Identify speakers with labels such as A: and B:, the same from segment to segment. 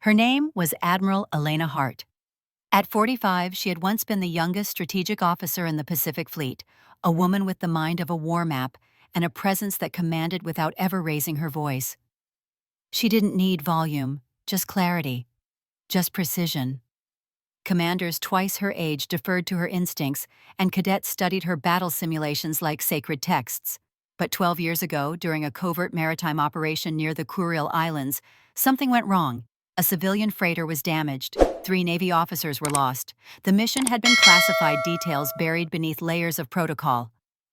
A: Her name was Admiral Elena Hart. At 45, she had once been the youngest strategic officer in the Pacific Fleet, a woman with the mind of a war map and a presence that commanded without ever raising her voice. She didn't need volume, just clarity, just precision. Commanders twice her age deferred to her instincts, and cadets studied her battle simulations like sacred texts. But 12 years ago, during a covert maritime operation near the Kuril Islands, something went wrong. A civilian freighter was damaged. 3 Navy officers were lost. The mission had been classified details buried beneath layers of protocol.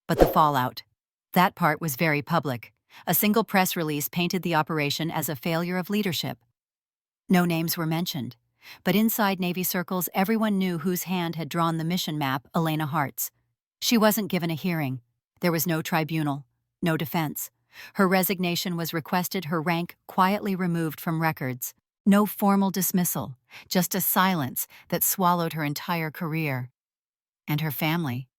A: But the fallout, that part was very public. A single press release painted the operation as a failure of leadership. No names were mentioned, but inside Navy circles, everyone knew whose hand had drawn the mission map, Elena Hart's. She wasn't given a hearing. There was no tribunal, no defense. Her resignation was requested, her rank quietly removed from records. No formal dismissal, just a silence that swallowed her entire career. And her family.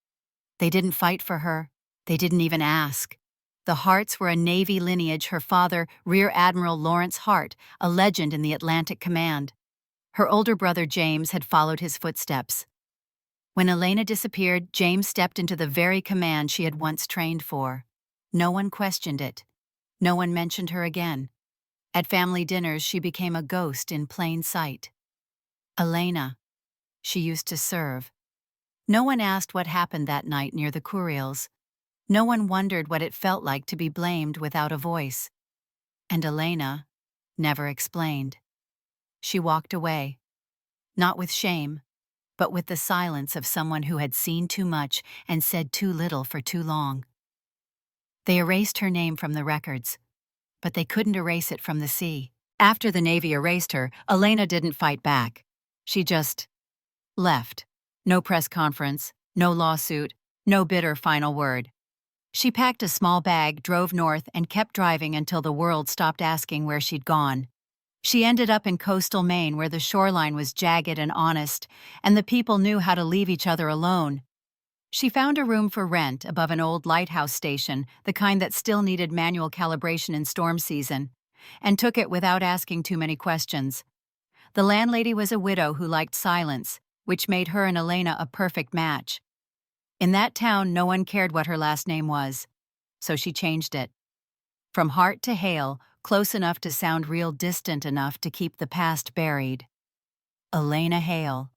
A: They didn't fight for her. They didn't even ask. The Harts were a Navy lineage, her father, Rear Admiral Lawrence Hart, a legend in the Atlantic Command. Her older brother James had followed his footsteps. When Elena disappeared, James stepped into the very command she had once trained for. No one questioned it. No one mentioned her again. At family dinners, she became a ghost in plain sight. Elena. She used to serve. No one asked what happened that night near the Kurils. No one wondered what it felt like to be blamed without a voice. And Elena never explained. She walked away. Not with shame, but with the silence of someone who had seen too much and said too little for too long. They erased her name from the records, but they couldn't erase it from the sea. After the Navy erased her, Elena didn't fight back. She just left. No press conference, no lawsuit, no bitter final word. She packed a small bag, drove north, and kept driving until the world stopped asking where she'd gone. She ended up in coastal Maine, where the shoreline was jagged and honest, and the people knew how to leave each other alone. She found a room for rent above an old lighthouse station, the kind that still needed manual calibration in storm season, and took it without asking too many questions. The landlady was a widow who liked silence, which made her and Elena a perfect match. In that town, no one cared what her last name was, so she changed it. From Hart to Hale, close enough to sound real distant enough to keep the past buried. Elena Hale.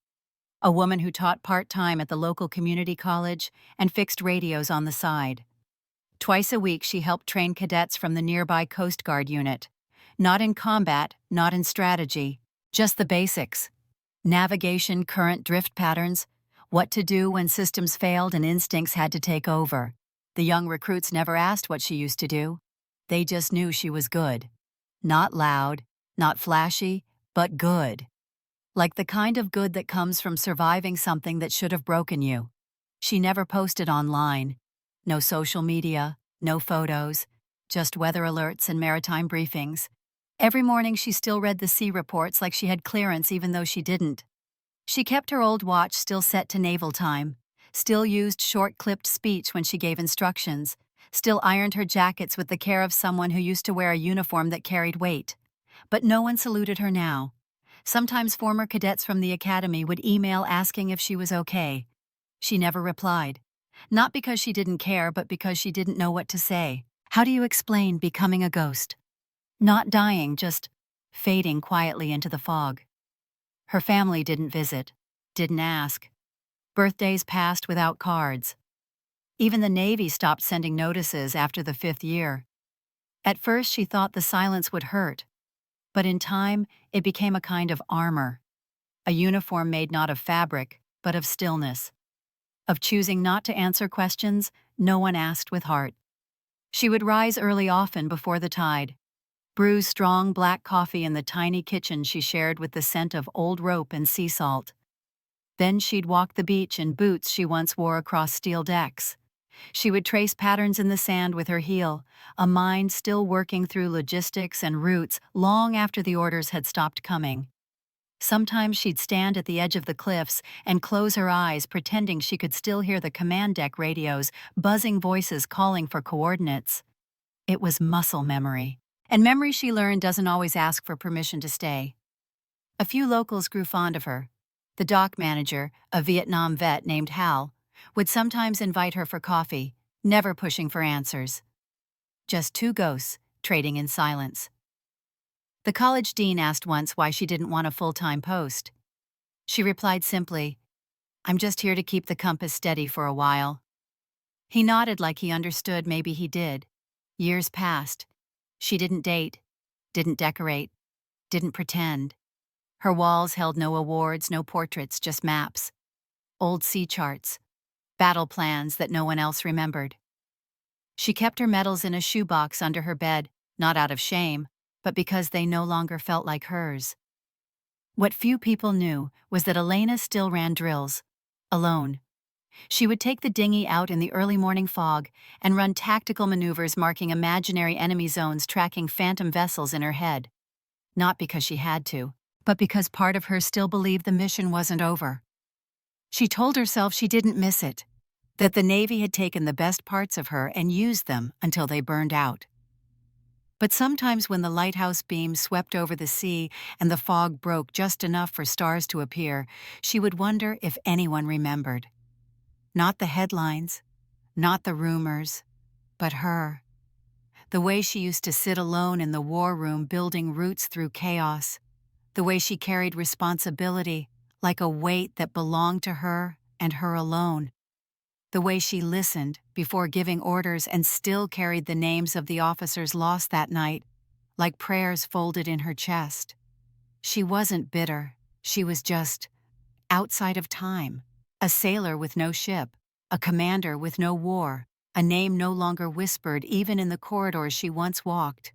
A: A woman who taught part-time at the local community college and fixed radios on the side. Twice a week she helped train cadets from the nearby Coast Guard unit. Not in combat, not in strategy, just the basics. Navigation, current drift patterns, what to do when systems failed and instincts had to take over. The young recruits never asked what she used to do. They just knew she was good. Not loud, not flashy, but good. Like the kind of good that comes from surviving something that should have broken you. She never posted online. No social media, no photos, just weather alerts and maritime briefings. Every morning she still read the sea reports like she had clearance even though she didn't. She kept her old watch still set to naval time, still used short-clipped speech when she gave instructions, still ironed her jackets with the care of someone who used to wear a uniform that carried weight. But no one saluted her now. Sometimes former cadets from the academy would email asking if she was okay. She never replied. Not because she didn't care, but because she didn't know what to say. How do you explain becoming a ghost? Not dying, just fading quietly into the fog. Her family didn't visit, didn't ask. Birthdays passed without cards. Even the Navy stopped sending notices after the 5th year. At first she thought the silence would hurt. But in time, it became a kind of armor. A uniform made not of fabric, but of stillness. Of choosing not to answer questions no one asked with heart. She would rise early, often before the tide. Brew strong black coffee in the tiny kitchen she shared with the scent of old rope and sea salt. Then she'd walk the beach in boots she once wore across steel decks. She would trace patterns in the sand with her heel, a mind still working through logistics and routes long after the orders had stopped coming. Sometimes she'd stand at the edge of the cliffs and close her eyes, pretending she could still hear the command deck radios, buzzing voices calling for coordinates. It was muscle memory. And memory she learned doesn't always ask for permission to stay. A few locals grew fond of her. The dock manager, a Vietnam vet named Hal, would sometimes invite her for coffee, never pushing for answers. Just two ghosts, trading in silence. The college dean asked once why she didn't want a full-time post. She replied simply, "I'm just here to keep the compass steady for a while." He nodded like he understood. Maybe he did. Years passed. She didn't date, didn't decorate, didn't pretend. Her walls held no awards, no portraits, just maps. Old sea charts. Battle plans that no one else remembered. She kept her medals in a shoebox under her bed, not out of shame, but because they no longer felt like hers. What few people knew was that Elena still ran drills, alone. She would take the dinghy out in the early morning fog and run tactical maneuvers marking imaginary enemy zones, tracking phantom vessels in her head. Not because she had to, but because part of her still believed the mission wasn't over. She told herself she didn't miss it, that the Navy had taken the best parts of her and used them until they burned out. But sometimes when the lighthouse beam swept over the sea and the fog broke just enough for stars to appear, she would wonder if anyone remembered. Not the headlines, not the rumors, but her. The way she used to sit alone in the war room building routes through chaos. The way she carried responsibility like a weight that belonged to her and her alone. The way she listened before giving orders and still carried the names of the officers lost that night, like prayers folded in her chest. She wasn't bitter, she was just outside of time. A sailor with no ship, a commander with no war, a name no longer whispered even in the corridors she once walked.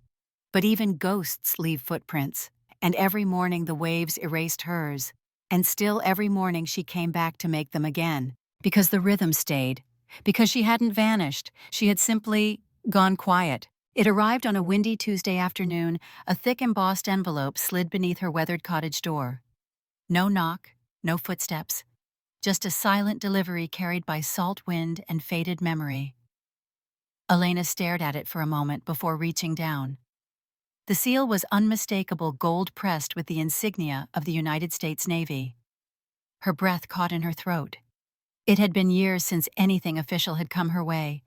A: But even ghosts leave footprints, and every morning the waves erased hers, and still every morning she came back to make them again. Because the rhythm stayed, because she hadn't vanished, she had simply gone quiet. It arrived on a windy Tuesday afternoon. A thick embossed envelope slid beneath her weathered cottage door. No knock, no footsteps, just a silent delivery carried by salt wind and faded memory. Elena stared at it for a moment before reaching down. The seal was unmistakable gold pressed with the insignia of the United States Navy. Her breath caught in her throat. It had been years since anything official had come her way.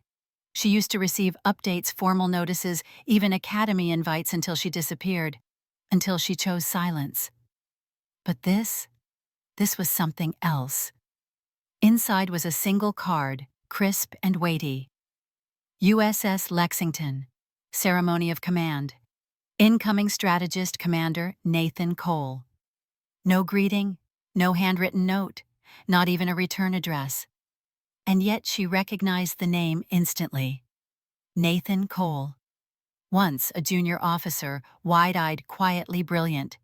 A: She used to receive updates, formal notices, even academy invites until she disappeared, until she chose silence. But this was something else. Inside was a single card, crisp and weighty. USS Lexington, Ceremony of Command. Incoming Strategist Commander Nathan Cole. No greeting, no handwritten note, not even a return address. And yet she recognized the name instantly. Nathan Cole. Once a junior officer, wide-eyed, quietly brilliant.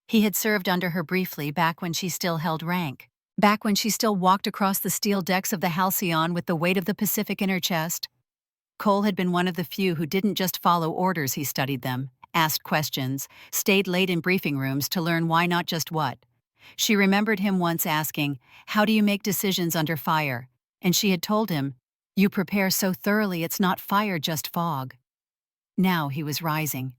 A: He had served under her briefly back when she still held rank. Back when she still walked across the steel decks of the Halcyon with the weight of the Pacific in her chest. Cole had been one of the few who didn't just follow orders. He studied them, asked questions, stayed late in briefing rooms to learn why, not just what. She remembered him once asking, "How do you make decisions under fire?" And she had told him, "You prepare so thoroughly it's not fire, just fog." Now he was rising,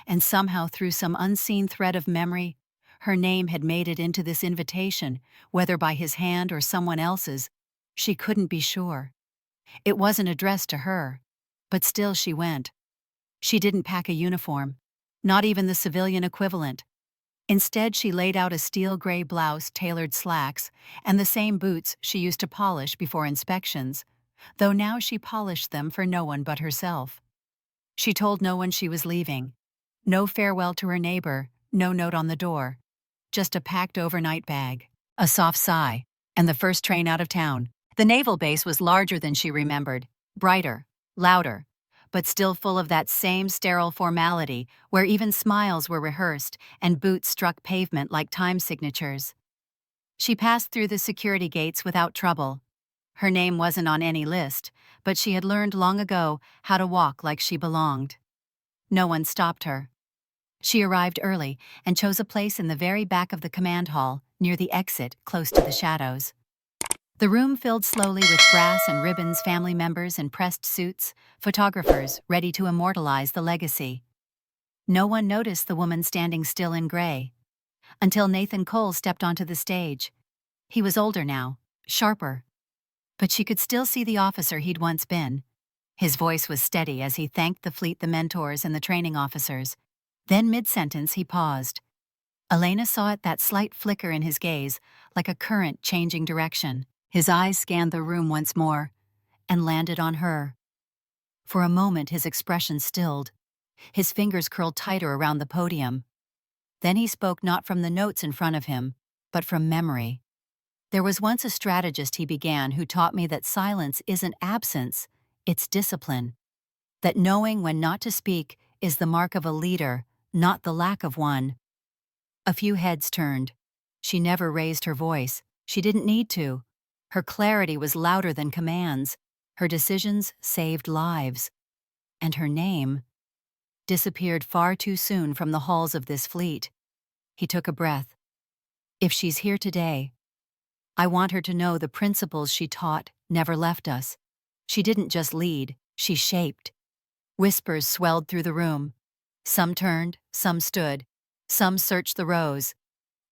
A: and somehow through some unseen thread of memory, her name had made it into this invitation, whether by his hand or someone else's. She couldn't be sure. It wasn't addressed to her, but still she went. She didn't pack a uniform, not even the civilian equivalent. Instead, she laid out a steel gray blouse, tailored slacks, and the same boots she used to polish before inspections, though now she polished them for no one but herself. She told no one she was leaving. No farewell to her neighbor, no note on the door. Just a packed overnight bag, a soft sigh, and the first train out of town. The naval base was larger than she remembered, brighter, louder, but still full of that same sterile formality where even smiles were rehearsed and boots struck pavement like time signatures. She passed through the security gates without trouble. Her name wasn't on any list, but she had learned long ago how to walk like she belonged. No one stopped her. She arrived early and chose a place in the very back of the command hall, near the exit, close to the shadows. The room filled slowly with brass and ribbons, family members in pressed suits, photographers ready to immortalize the legacy. No one noticed the woman standing still in gray. until Nathan Cole stepped onto the stage. He was older now, sharper, but she could still see the officer he'd once been. His voice was steady as he thanked the fleet, the mentors, and the training officers. Then mid-sentence he paused. Elena saw it, that slight flicker in his gaze, like a current changing direction. His eyes scanned the room once more, and landed on her. For a moment his expression stilled. His fingers curled tighter around the podium. Then he spoke, not from the notes in front of him, but from memory. "There was once a strategist," he began, "who taught me that silence isn't absence, it's discipline. That knowing when not to speak is the mark of a leader, not the lack of one." A few heads turned. She never raised her voice. She didn't need to. Her clarity was louder than commands. Her decisions saved lives. And her name disappeared far too soon from the halls of this fleet. He took a breath. "If she's here today, I want her to know the principles she taught never left us. She didn't just lead, she shaped." Whispers swelled through the room. Some turned, some stood, some searched the rows.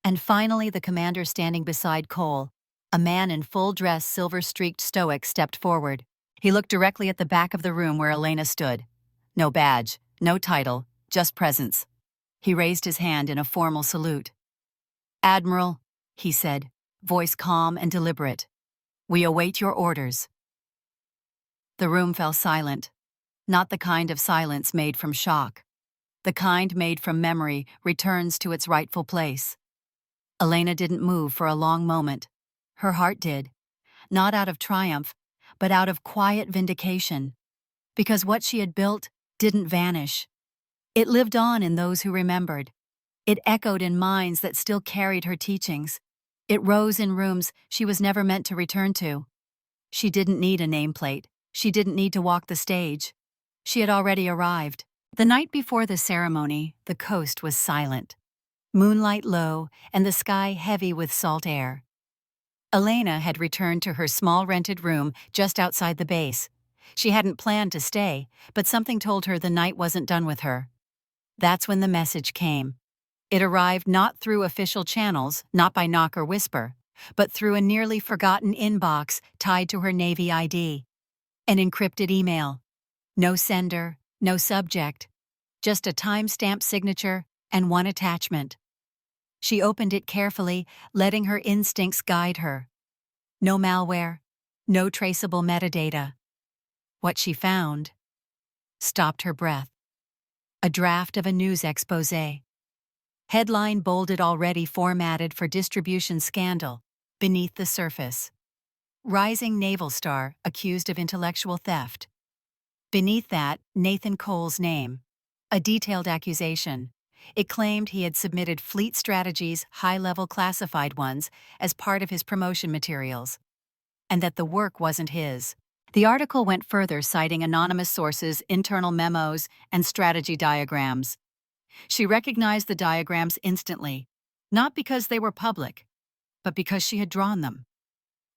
A: And finally the commander standing beside Cole, a man in full dress, silver-streaked stoic, stepped forward. He looked directly at the back of the room where Elena stood. No badge, no title, just presence. He raised his hand in a formal salute. "Admiral," he said, voice calm and deliberate, "we await your orders." The room fell silent. Not the kind of silence made from shock. The kind made from memory returns to its rightful place. Elena didn't move for a long moment. Her heart did. Not out of triumph, but out of quiet vindication. Because what she had built didn't vanish. It lived on in those who remembered. It echoed in minds that still carried her teachings. It rose in rooms she was never meant to return to. She didn't need a nameplate. She didn't need to walk the stage. She had already arrived. The night before the ceremony, the coast was silent. Moonlight low and the sky heavy with salt air. Elena had returned to her small rented room just outside the base. She hadn't planned to stay, but something told her the night wasn't done with her. That's when the message came. It arrived not through official channels, not by knock or whisper, but through a nearly forgotten inbox tied to her Navy ID. An encrypted email. No sender, no subject, just a time-stamped signature and one attachment. She opened it carefully, letting her instincts guide her. No malware, no traceable metadata. What she found stopped her breath. A draft of a news exposé. Headline bolded, already formatted for distribution scandal. Beneath the surface. Rising naval star accused of intellectual theft. Beneath that, Nathan Cole's name. A detailed accusation. It claimed he had submitted fleet strategies, high-level classified ones, as part of his promotion materials, and that the work wasn't his. The article went further, citing anonymous sources, internal memos, and strategy diagrams. She recognized the diagrams instantly, not because they were public, but because she had drawn them.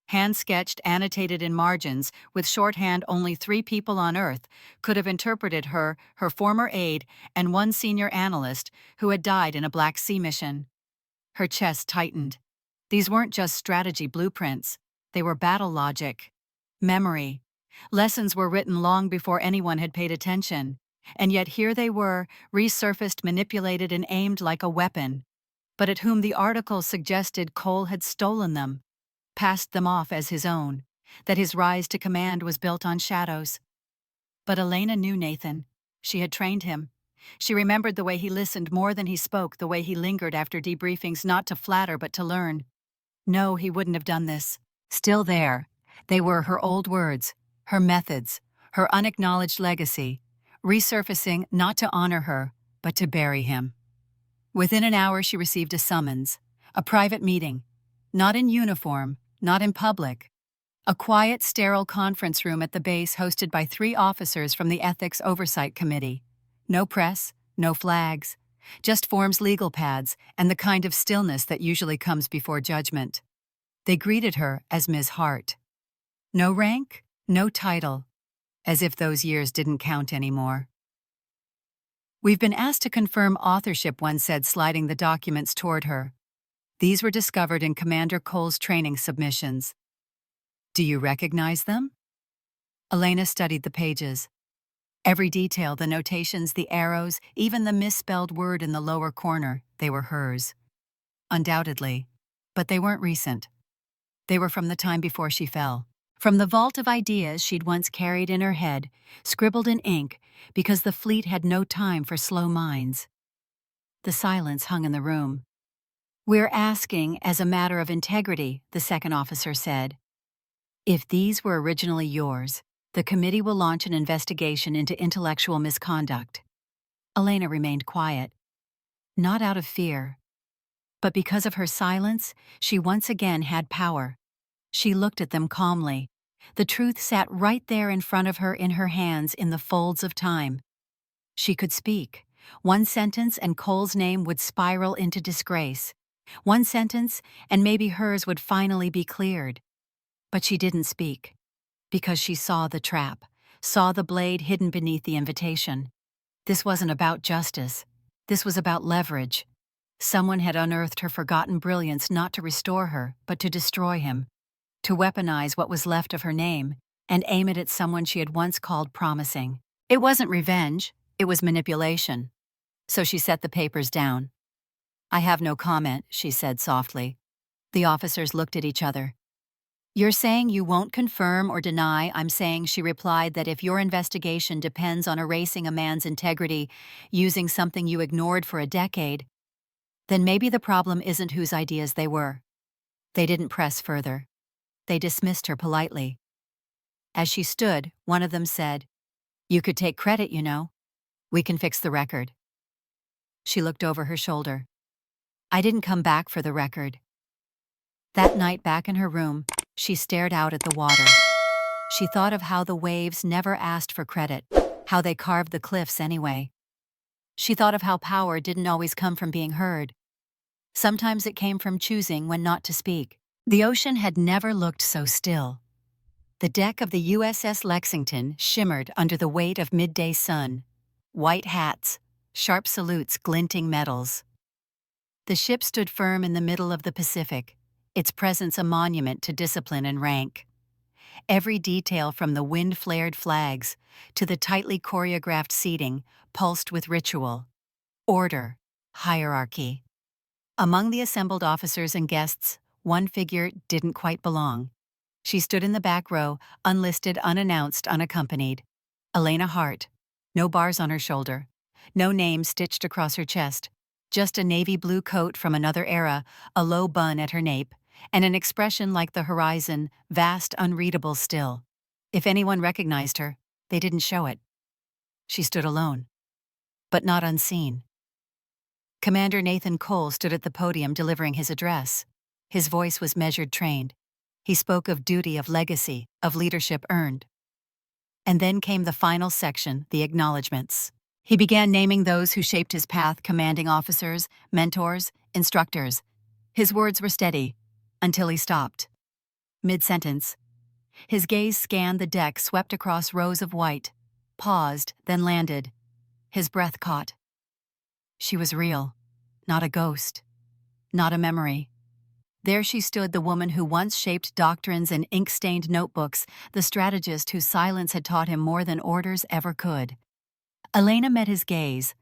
A: Hand-sketched, annotated in margins, with shorthand only 3 people on Earth could have interpreted her former aide, and one senior analyst who had died in a Black Sea mission. Her chest tightened. These weren't just strategy blueprints. They were battle logic. Memory. Lessons were written long before anyone had paid attention. And yet here they were, resurfaced, manipulated, and aimed like a weapon. But at whom the article suggested Cole had stolen them. Passed them off as his own, that his rise to command was built on shadows. But Elena knew Nathan. She had trained him. She remembered the way he listened more than he spoke, the way he lingered after debriefings, not to flatter but to learn. No, he wouldn't have done this. Still there, they were her old words, her methods, her unacknowledged legacy, resurfacing not to honor her, but to bury him. Within an hour she received a summons, a private meeting, not in uniform, not in public. A quiet, sterile conference room at the base hosted by 3 officers from the Ethics Oversight Committee. No press, no flags, just forms, legal pads, and the kind of stillness that usually comes before judgment. They greeted her as Ms. Hart. No rank, no title, as if those years didn't count anymore. "We've been asked to confirm authorship," one said, sliding the documents toward her. "These were discovered in Commander Cole's training submissions." "Do you recognize them?" Elena studied the pages. Every detail, the notations, the arrows, even the misspelled word in the lower corner, they were hers. Undoubtedly. But they weren't recent. They were from the time before she fell. From the vault of ideas she'd once carried in her head, scribbled in ink, because the fleet had no time for slow minds. The silence hung in the room. "We're asking as a matter of integrity," the second officer said. "If these were originally yours, the committee will launch an investigation into intellectual misconduct." Elena remained quiet. Not out of fear, but because of her silence, she once again had power. She looked at them calmly. The truth sat right there in front of her in her hands in the folds of time. She could speak. One sentence and Cole's name would spiral into disgrace. One sentence and maybe hers would finally be cleared. But she didn't speak. Because she saw the trap, saw the blade hidden beneath the invitation. This wasn't about justice. This was about leverage. Someone had unearthed her forgotten brilliance not to restore her, but to destroy him. To weaponize what was left of her name and aim it at someone she had once called promising. It wasn't revenge, it was manipulation. So she set the papers down. "I have no comment," she said softly. The officers looked at each other. "You're saying you won't confirm or deny?" "I'm saying," she replied, "that if your investigation depends on erasing a man's integrity using something you ignored for a decade, then maybe the problem isn't whose ideas they were." They didn't press further. They dismissed her politely. As she stood, one of them said, "You could take credit, you know. We can fix the record." She looked over her shoulder. "I didn't come back for the record." That night back in her room, she stared out at the water. She thought of how the waves never asked for credit, how they carved the cliffs anyway. She thought of how power didn't always come from being heard. Sometimes it came from choosing when not to speak. The ocean had never looked so still. The deck of the USS Lexington shimmered under the weight of midday sun. White hats, sharp salutes, glinting metals. The ship stood firm in the middle of the Pacific, its presence a monument to discipline and rank. Every detail from the wind-flared flags to the tightly choreographed seating pulsed with ritual, order, hierarchy. Among the assembled officers and guests, one figure didn't quite belong. She stood in the back row, unlisted, unannounced, unaccompanied. Elena Hart. No bars on her shoulder. No name stitched across her chest. Just a navy blue coat from another era, a low bun at her nape, and an expression like the horizon, vast, unreadable still. If anyone recognized her, they didn't show it. She stood alone, but not unseen. Commander Nathan Cole stood at the podium delivering his address. His voice was measured, trained. He spoke of duty, of legacy, of leadership earned. And then came the final section, the acknowledgments. He began naming those who shaped his path: commanding officers, mentors, instructors. His words were steady, until he stopped. Mid-sentence. His gaze scanned the deck, swept across rows of white, paused, then landed. His breath caught. She was real, not a ghost, not a memory. There she stood, the woman who once shaped doctrines and ink-stained notebooks, the strategist whose silence had taught him more than orders ever could. Elena met his gaze.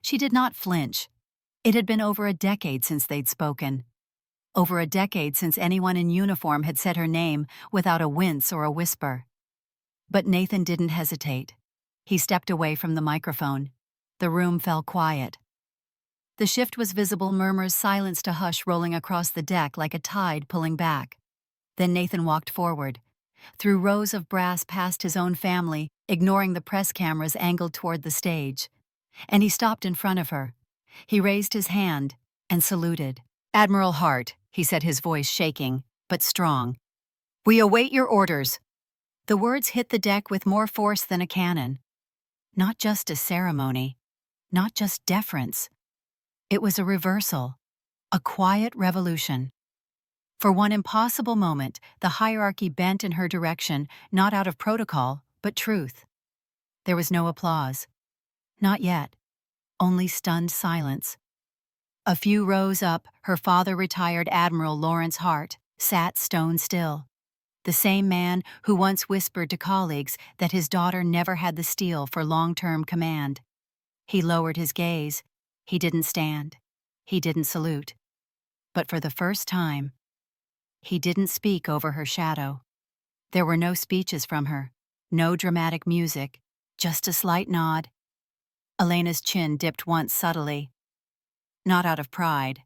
A: She did not flinch. It had been over a decade since they'd spoken. Over a decade since anyone in uniform had said her name without a wince or a whisper. But Nathan didn't hesitate. He stepped away from the microphone. The room fell quiet. The shift was visible, murmurs silenced a hush rolling across the deck like a tide pulling back. Then Nathan walked forward, through rows of brass past his own family, ignoring the press cameras angled toward the stage. And he stopped in front of her. He raised his hand and saluted. "Admiral Hart," he said, his voice shaking, but strong. "We await your orders." The words hit the deck with more force than a cannon. Not just a ceremony, not just deference. It was a reversal, a quiet revolution. For one impossible moment, the hierarchy bent in her direction, not out of protocol, but truth. There was no applause. Not yet. only stunned silence. A few rows up, her father, retired Admiral Lawrence Hart, sat stone still. The same man who once whispered to colleagues that his daughter never had the steel for long-term command. He lowered his gaze. He didn't stand. He didn't salute. But for the first time, he didn't speak over her shadow. There were no speeches from her, no dramatic music, just a slight nod. Elena's chin dipped once subtly. Not out of pride,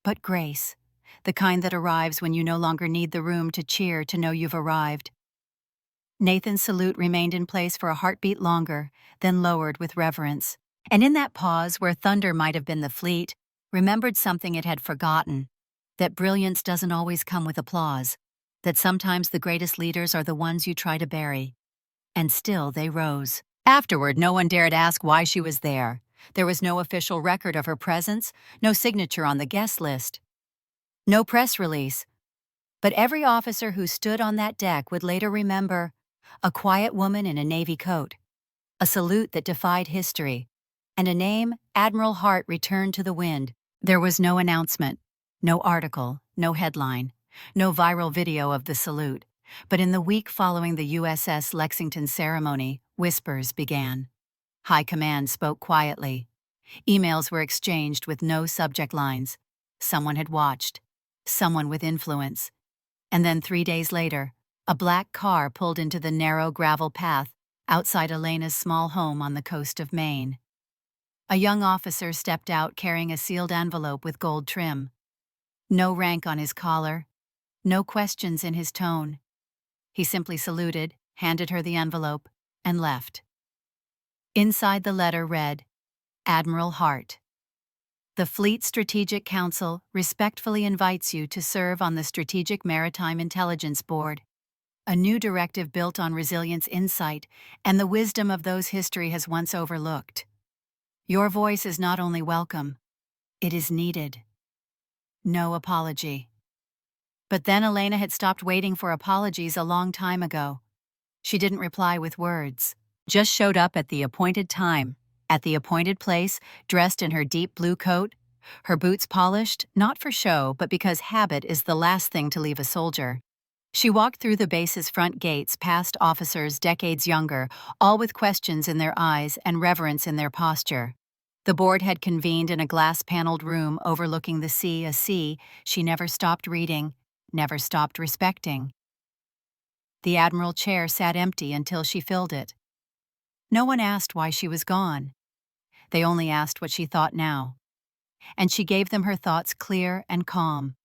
A: but grace, the kind that arrives when you no longer need the room to cheer to know you've arrived. Nathan's salute remained in place for a heartbeat longer, then lowered with reverence. And in that pause where thunder might have been the fleet, remembered something it had forgotten, that brilliance doesn't always come with applause, that sometimes the greatest leaders are the ones you try to bury. And still they rose. Afterward, no one dared ask why she was there. There was no official record of her presence, no signature on the guest list, no press release. But every officer who stood on that deck would later remember a quiet woman in a Navy coat, a salute that defied history, and a name, Admiral Hart, returned to the wind. There was no announcement, no article, no headline, no viral video of the salute. But in the week following the USS Lexington ceremony, whispers began. High Command spoke quietly. Emails were exchanged with no subject lines. Someone had watched. Someone with influence. And then 3 days later, a black car pulled into the narrow gravel path outside Elena's small home on the coast of Maine. A young officer stepped out carrying a sealed envelope with gold trim. No rank on his collar, no questions in his tone. He simply saluted, handed her the envelope, and left. Inside the letter read, Admiral Hart. The Fleet Strategic Council respectfully invites you to serve on the Strategic Maritime Intelligence Board, a new directive built on resilience, insight, and the wisdom of those history has once overlooked. Your voice is not only welcome, it is needed. No apology. But then Elena had stopped waiting for apologies a long time ago. She didn't reply with words, just showed up at the appointed time, at the appointed place, dressed in her deep blue coat, her boots polished, not for show, but because habit is the last thing to leave a soldier. She walked through the base's front gates past officers decades younger, all with questions in their eyes and reverence in their posture. The board had convened in a glass-paneled room overlooking the sea, a sea she never stopped reading, never stopped respecting. The admiral chair sat empty until she filled it. No one asked why she was gone. They only asked what she thought now. And she gave them her thoughts clear and calm.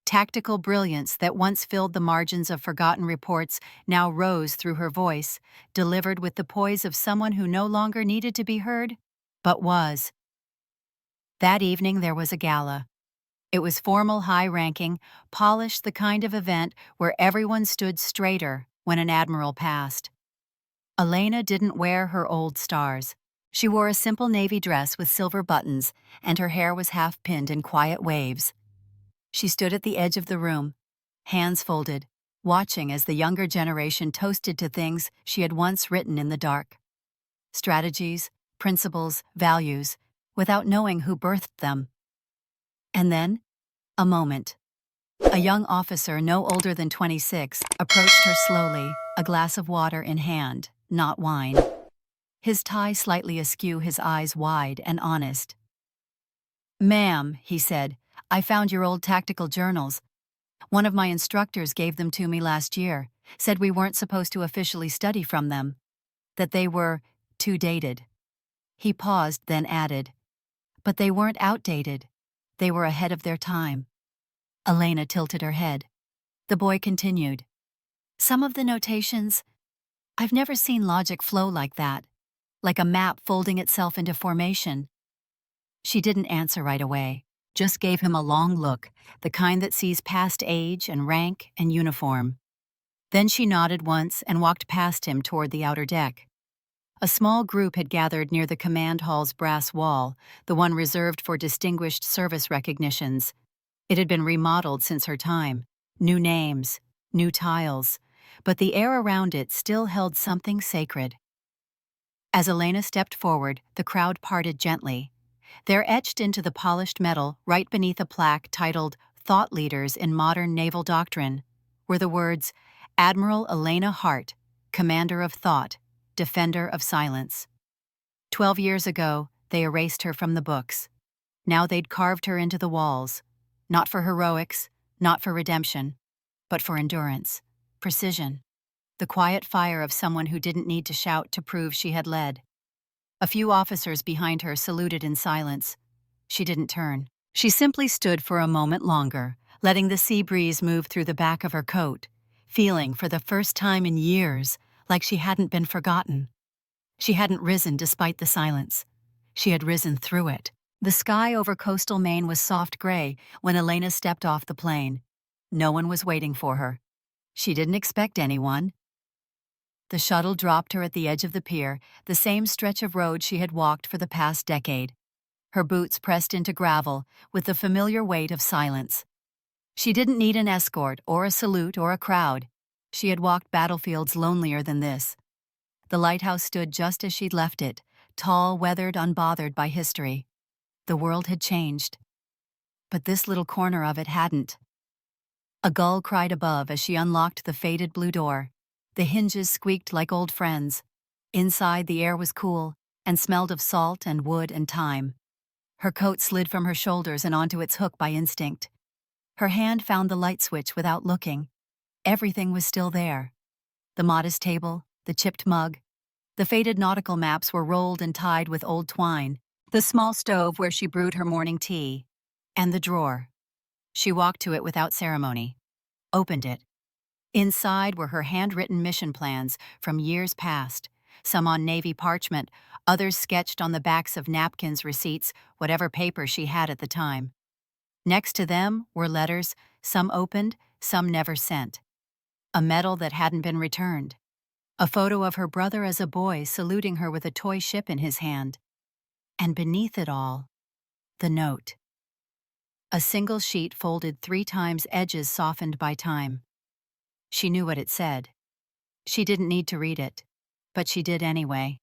A: Tactical brilliance that once filled the margins of forgotten reports now rose through her voice, delivered with the poise of someone who no longer needed to be heard, but was. That evening there was a gala. It was formal, high-ranking, polished, the kind of event where everyone stood straighter when an admiral passed. Elena didn't wear her old stars. She wore a simple navy dress with silver buttons, and her hair was half-pinned in quiet waves. She stood at the edge of the room, hands folded, watching as the younger generation toasted to things she had once written in the dark. Strategies, principles, values, without knowing who birthed them. And then, a moment. A young officer no older than 26 approached her slowly, a glass of water in hand, not wine. His tie slightly askew, his eyes wide and honest. "Ma'am," he said, "I found your old tactical journals. One of my instructors gave them to me last year, said we weren't supposed to officially study from them, that they were too dated." He paused, then added, "But they weren't outdated. They were ahead of their time." Elena tilted her head. The boy continued, "Some of the notations, I've never seen logic flow like that, like a map folding itself into formation." She didn't answer right away, just gave him a long look, the kind that sees past age and rank and uniform. Then she nodded once and walked past him toward the outer deck. A small group had gathered near the command hall's brass wall, the one reserved for distinguished service recognitions. It had been remodeled since her time. New names, new tiles, but the air around it still held something sacred. As Elena stepped forward, the crowd parted gently. There, etched into the polished metal, right beneath a plaque titled Thought Leaders in Modern Naval Doctrine, were the words, Admiral Elena Hart, Commander of Thought, Defender of Silence. 12 years ago, they erased her from the books. Now they'd carved her into the walls, not for heroics, not for redemption, but for endurance, precision, the quiet fire of someone who didn't need to shout to prove she had led. A few officers behind her saluted in silence. She didn't turn. She simply stood for a moment longer, letting the sea breeze move through the back of her coat, feeling for the first time in years like she hadn't been forgotten. She hadn't risen despite the silence. She had risen through it. The sky over coastal Maine was soft gray when Elena stepped off the plane. No one was waiting for her. She didn't expect anyone. The shuttle dropped her at the edge of the pier, the same stretch of road she had walked for the past decade. Her boots pressed into gravel with the familiar weight of silence. She didn't need an escort or a salute or a crowd. She had walked battlefields lonelier than this. The lighthouse stood just as she'd left it, tall, weathered, unbothered by history. The world had changed. But this little corner of it hadn't. A gull cried above as she unlocked the faded blue door. The hinges squeaked like old friends. Inside, the air was cool and smelled of salt and wood and thyme. Her coat slid from her shoulders and onto its hook by instinct. Her hand found the light switch without looking. Everything was still there. The modest table, the chipped mug. The faded nautical maps were rolled and tied with old twine. The small stove where she brewed her morning tea. And the drawer. She walked to it without ceremony. Opened it. Inside were her handwritten mission plans from years past, some on Navy parchment, others sketched on the backs of napkins, receipts, whatever paper she had at the time. Next to them were letters, some opened, some never sent. A medal that hadn't been returned. A photo of her brother as a boy saluting her with a toy ship in his hand. And beneath it all, the note. A single sheet folded 3 times, edges softened by time. She knew what it said. She didn't need to read it, but she did anyway.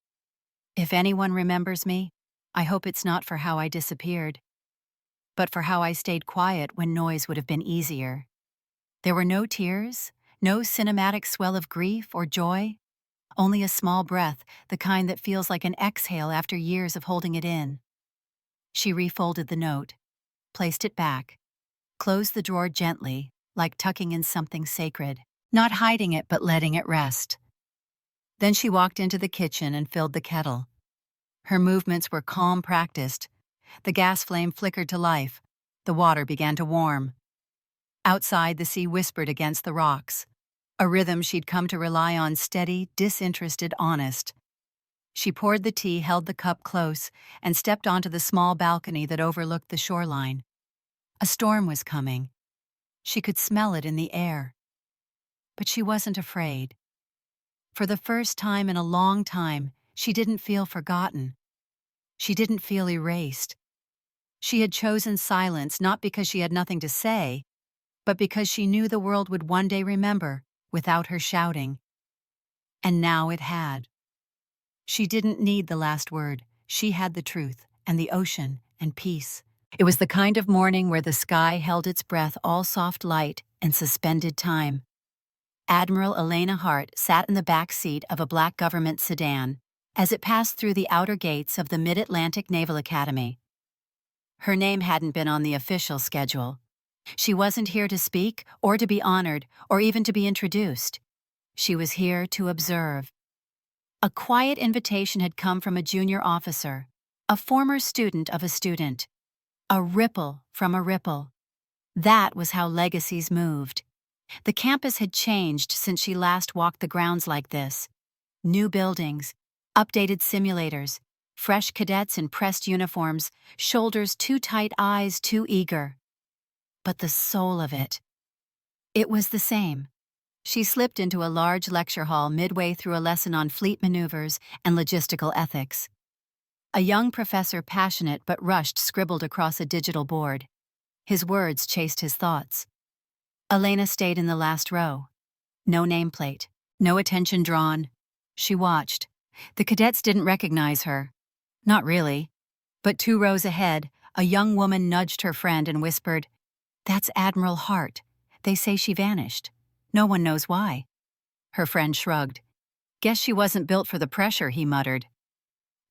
A: If anyone remembers me, I hope it's not for how I disappeared, but for how I stayed quiet when noise would have been easier. There were no tears, no cinematic swell of grief or joy, only a small breath, the kind that feels like an exhale after years of holding it in. She refolded the note, placed it back, closed the drawer gently, like tucking in something sacred, not hiding it but letting it rest. Then she walked into the kitchen and filled the kettle. Her movements were calm, practiced. The gas flame flickered to life. The water began to warm. Outside, the sea whispered against the rocks, a rhythm she'd come to rely on, steady, disinterested, honest. She poured the tea, held the cup close, and stepped onto the small balcony that overlooked the shoreline. A storm was coming. She could smell it in the air. But she wasn't afraid. For the first time in a long time, she didn't feel forgotten. She didn't feel erased. She had chosen silence not because she had nothing to say, but because she knew the world would one day remember without her shouting. And now it had. She didn't need the last word. She had the truth, and the ocean, and peace. It was the kind of morning where the sky held its breath, all soft light and suspended time. Admiral Elena Hart sat in the back seat of a black government sedan as it passed through the outer gates of the Mid-Atlantic Naval Academy. Her name hadn't been on the official schedule. She wasn't here to speak, or to be honored, or even to be introduced. She was here to observe. A quiet invitation had come from a junior officer, a former student of a student. A ripple from a ripple. That was how legacies moved. The campus had changed since she last walked the grounds like this. New buildings, updated simulators, fresh cadets in pressed uniforms, shoulders too tight, eyes too eager. But the soul of it was the same. She slipped into a large lecture hall midway through a lesson on fleet maneuvers and logistical ethics. A young professor, passionate but rushed, scribbled across a digital board. His words chased his thoughts. Elena stayed in the last row. No nameplate, no attention drawn. She watched, The cadets didn't recognize her. Not really. But 2 rows ahead, a young woman nudged her friend and whispered, "That's Admiral Hart. They say she vanished. No one knows why." Her friend shrugged. "Guess she wasn't built for the pressure," he muttered.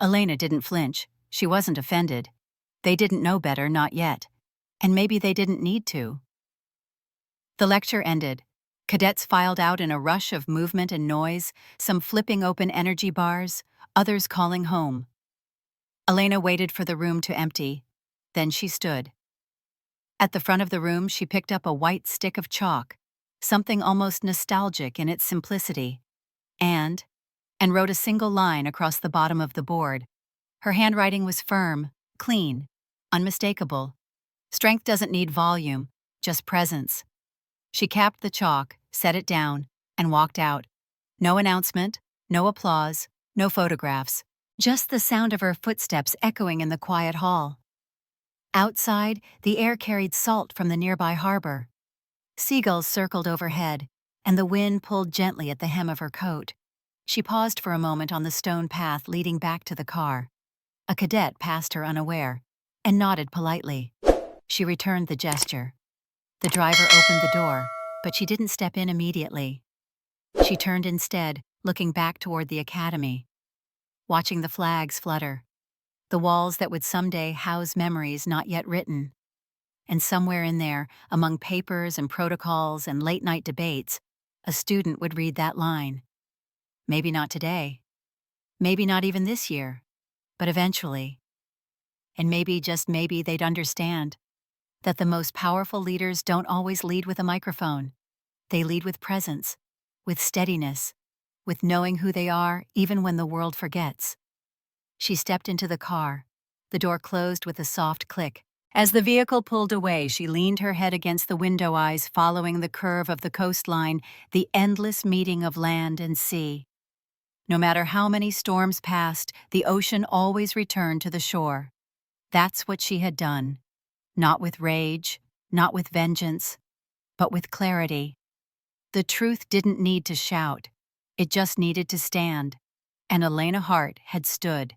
A: Elena didn't flinch. She wasn't offended. They didn't know better, not yet. And maybe they didn't need to. The lecture ended. Cadets filed out in a rush of movement and noise, some flipping open energy bars, others calling home. Elena waited for the room to empty. Then she stood. At the front of the room, she picked up a white stick of chalk, something almost nostalgic in its simplicity, and wrote a single line across the bottom of the board. Her handwriting was firm, clean, unmistakable. Strength doesn't need volume, just presence. She capped the chalk, set it down, and walked out. No announcement, no applause, no photographs, just the sound of her footsteps echoing in the quiet hall. Outside, the air carried salt from the nearby harbor. Seagulls circled overhead, and the wind pulled gently at the hem of her coat. She paused for a moment on the stone path leading back to the car. A cadet passed her unaware, and nodded politely. She returned the gesture. The driver opened the door, but she didn't step in immediately. She turned instead, looking back toward the academy, watching the flags flutter, the walls that would someday house memories not yet written. And somewhere in there, among papers and protocols and late-night debates, a student would read that line. Maybe not today. Maybe not even this year. But eventually. And maybe, just maybe, they'd understand that the most powerful leaders don't always lead with a microphone. They lead with presence, with steadiness, with knowing who they are even when the world forgets. She stepped into the car. The door closed with a soft click. As the vehicle pulled away, she leaned her head against the window eyes, following the curve of the coastline, the endless meeting of land and sea. No matter how many storms passed, the ocean always returned to the shore. That's what she had done. Not with rage, not with vengeance, but with clarity. The truth didn't need to shout. It just needed to stand. And Elena Hart had stood.